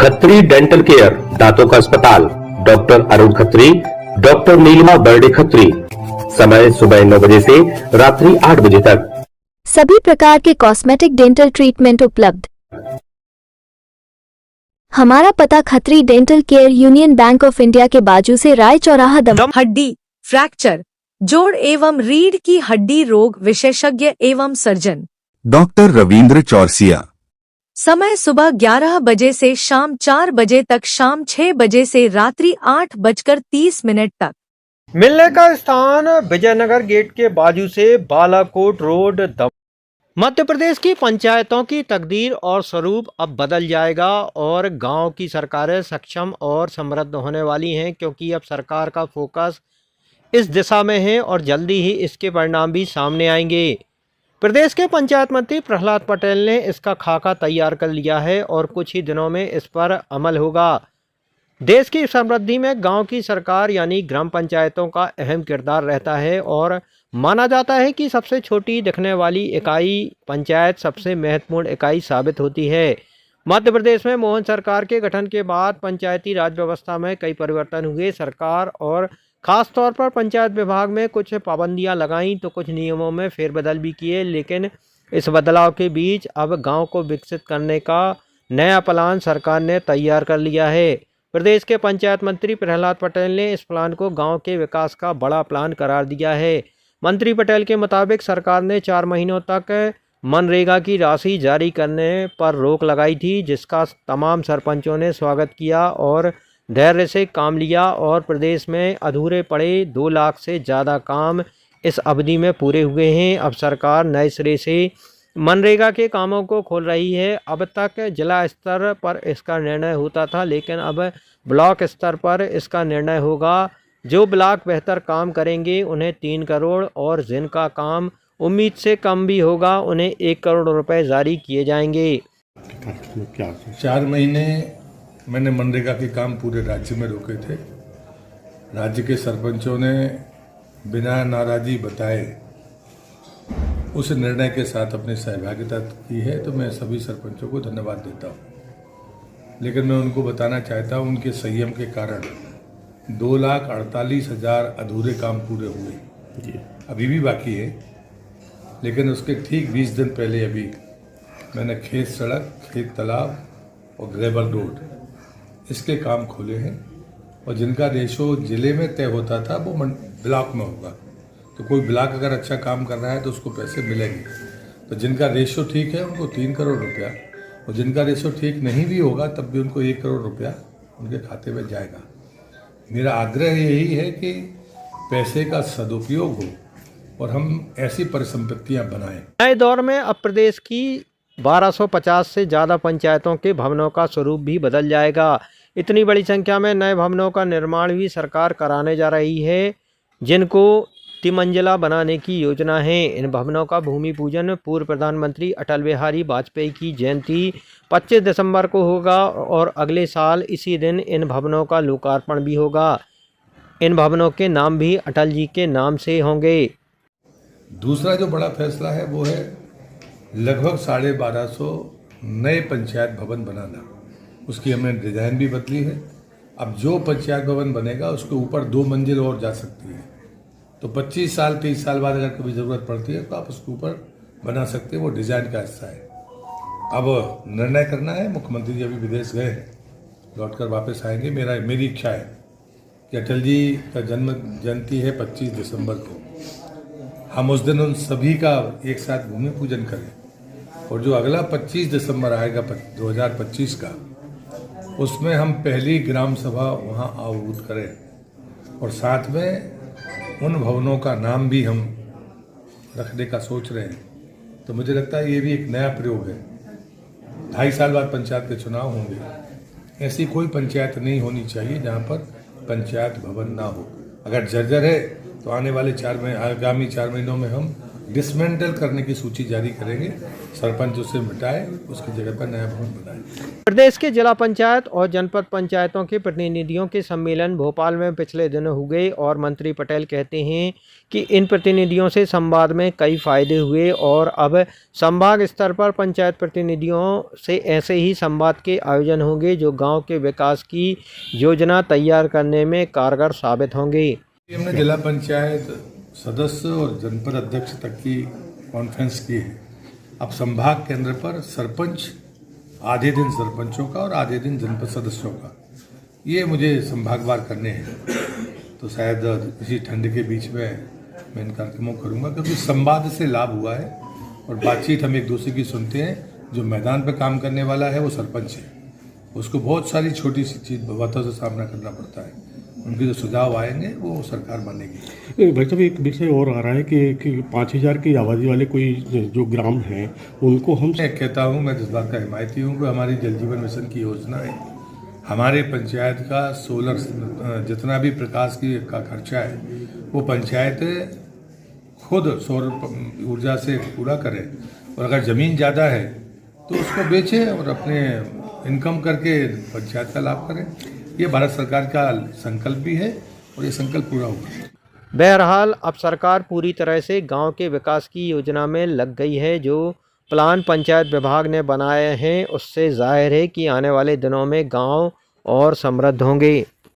Khatri dental care, दांतों का अस्पताल, डॉक्टर अरुण खत्री, डॉक्टर नीलिमा बर्डे खत्री। समय सुबह 9 बजे से रात्रि 8 बजे तक। सभी प्रकार के कॉस्मेटिक डेंटल ट्रीटमेंट उपलब्ध। हमारा पता Khatri dental care, union bank of India के बाजू से, राय चौराहा, दम। हड्डी फ्रैक्चर, जोड़ एवं रीढ़ की हड्डी रोग विशेषज्ञ एवं सर्जन डॉक्टर रविंद्र चौरसिया। समय सुबह 11 बजे से शाम 4 बजे तक, शाम 6 बजे से रात्रि 8:30 तक। मिलने का स्थान विजयनगर गेट के बाजू से, बालाकोट रोड, दम। मध्य प्रदेश की पंचायतों की तकदीर और स्वरूप अब बदल जाएगा और गांव की सरकारें सक्षम और समृद्ध होने वाली हैं, क्योंकि अब सरकार का फोकस इस दिशा में है और जल्दी ही इसके परिणाम भी सामने आएंगे। प्रदेश के पंचायत मंत्री प्रहलाद पटेल ने इसका खाका तैयार कर लिया है और कुछ ही दिनों में इस पर अमल होगा। देश की समृद्धि में गांव की सरकार यानी ग्राम पंचायतों का अहम किरदार रहता है और माना जाता है कि सबसे छोटी दिखने वाली इकाई पंचायत सबसे महत्वपूर्ण इकाई साबित होती है। मध्य प्रदेश में मोहन सरकार के गठन के बाद पंचायती राज व्यवस्था में कई परिवर्तन हुए। सरकार और खास तौर पर पंचायत विभाग में कुछ पाबंदियां लगाईं तो कुछ नियमों में फेरबदल भी किए, लेकिन इस बदलाव के बीच अब गांव को विकसित करने का नया प्लान सरकार ने तैयार कर लिया है। प्रदेश के पंचायत मंत्री प्रहलाद पटेल ने इस प्लान को गांव के विकास का बड़ा प्लान करार दिया है। मंत्री पटेल के मुताबिक सरकार ने 4 महीनों तक मनरेगा की राशि जारी करने पर रोक लगाई थी, जिसका तमाम सरपंचों ने स्वागत किया और धैर्य से काम लिया और प्रदेश में अधूरे पड़े 2 लाख से ज़्यादा काम इस अवधि में पूरे हुए हैं। अब सरकार नए सिरे से मनरेगा के कामों को खोल रही है। अब तक जिला स्तर पर इसका निर्णय होता था, लेकिन अब ब्लॉक स्तर पर इसका निर्णय होगा। जो ब्लॉक बेहतर काम करेंगे उन्हें 3 करोड़ और जिनका काम उम्मीद से कम भी होगा उन्हें 1 करोड़ रुपए जारी किए जाएंगे। 4 महीने मैंने मनरेगा के काम पूरे राज्य में रोके थे। राज्य के सरपंचों ने बिना नाराजी बताए उस निर्णय के साथ अपनी सहभागिता की है, तो मैं सभी सरपंचों को धन्यवाद देता हूँ। लेकिन मैं उनको बताना चाहता हूँ उनके संयम के कारण 2,48,000 अधूरे काम पूरे हुए, अभी भी बाकी है। लेकिन उसके ठीक 20 दिन पहले अभी मैंने खेत सड़क, खेत तालाब और ग्रेवल रोड इसके काम खोले हैं और जिनका रेशो जिले में तय होता था वो ब्लॉक में होगा। तो कोई ब्लॉक अगर अच्छा काम कर रहा है तो उसको पैसे मिलेंगे। तो जिनका रेशो ठीक है उनको 3 करोड़ रुपया और जिनका रेशो ठीक नहीं भी होगा तब भी उनको 1 करोड़ रुपया उनके खाते में जाएगा। मेरा आग्रह यही है कि पैसे का सदुपयोग हो और हम ऐसी परिसंपत्तियां बनाएं। नए दौर में अब प्रदेश की 1250 से ज़्यादा पंचायतों के भवनों का स्वरूप भी बदल जाएगा। इतनी बड़ी संख्या में नए भवनों का निर्माण भी सरकार कराने जा रही है, जिनको तिमंजिला बनाने की योजना है। इन भवनों का भूमि पूजन पूर्व प्रधानमंत्री अटल बिहारी वाजपेयी की जयंती 25 दिसंबर को होगा और अगले साल इसी दिन इन भवनों का लोकार्पण भी होगा। इन भवनों के नाम भी अटल जी के नाम से होंगे। दूसरा जो बड़ा फैसला है वो है लगभग 1250 नए पंचायत भवन बनाना। उसकी हमने डिज़ाइन भी बदली है। अब जो पंचायत भवन बनेगा उसके ऊपर 2 मंजिल और जा सकती है। तो 25 साल 30 साल बाद अगर कभी ज़रूरत पड़ती है तो आप उसके ऊपर बना सकते हैं। वो डिज़ाइन का हिस्सा है। अब निर्णय करना है। मुख्यमंत्री जी अभी विदेश गए हैं, लौट कर वापस आएंगे। मेरी इच्छा है कि अटल जी का जन्म जयंती है 25 दिसंबर को, हम उस दिन उन सभी का एक साथ भूमि पूजन करें और जो अगला 25 दिसंबर आएगा 2025 का, उसमें हम पहली ग्राम सभा वहाँ आहूत करें और साथ में उन भवनों का नाम भी हम रखने का सोच रहे हैं। तो मुझे लगता है ये भी एक नया प्रयोग है। 2.5 साल बाद पंचायत के चुनाव होंगे। ऐसी कोई पंचायत नहीं होनी चाहिए जहाँ पर पंचायत भवन ना हो। अगर जर्जर है तो आने वाले आगामी 4 महीनों में हम डिसमेंटल करने की सूची जारी करेंगे। सरपंच उसे मिटाए, उसकी जगह पर नया भवन बनाए। प्रदेश के जिला पंचायत और जनपद पंचायतों के प्रतिनिधियों के सम्मेलन भोपाल में पिछले दिनों हुए और मंत्री पटेल कहते हैं कि इन प्रतिनिधियों से संवाद में कई फायदे हुए और अब संभाग स्तर पर पंचायत प्रतिनिधियों से ऐसे ही संवाद के आयोजन होंगे जो गांव के विकास की योजना तैयार करने में कारगर साबित होंगे। हमने जिला पंचायत सदस्य और जनपद अध्यक्ष तक की कॉन्फ्रेंस की है। अब संभाग केंद्र पर सरपंच, आधे दिन सरपंचों का और आधे दिन जनपद सदस्यों का, ये मुझे संभागवार करने हैं। तो शायद इसी ठंड के बीच में मैं इन कार्यक्रमों को करूँगा, क्योंकि संवाद से लाभ हुआ है और बातचीत हम एक दूसरे की सुनते हैं। जो मैदान पर काम करने वाला है वो सरपंच है, उसको बहुत सारी छोटी सी चीज बातों से सामना करना पड़ता है। उनके जो सुझाव आएंगे वो सरकार मानेगी। भाई साहब, एक विषय और आ रहा है कि 5000 की आबादी वाले कोई जो ग्राम हैं उनको हम मैं कहता हूँ, मैं इस बात का हिमायती हूँ कि हमारी जल जीवन मिशन की योजना है, हमारे पंचायत का सोलर जितना भी प्रकाश की का खर्चा है वो पंचायत खुद सौर ऊर्जा से पूरा करे, और अगर ज़मीन ज़्यादा है तो उसको बेचे और अपने इनकम करके पंचायत का लाभ करें। ये भारत सरकार का संकल्प भी है और ये संकल्प पूरा होगा। बहरहाल अब सरकार पूरी तरह से गांव के विकास की योजना में लग गई है। जो प्लान पंचायत विभाग ने बनाए हैं उससे जाहिर है कि आने वाले दिनों में गांव और समृद्ध होंगे।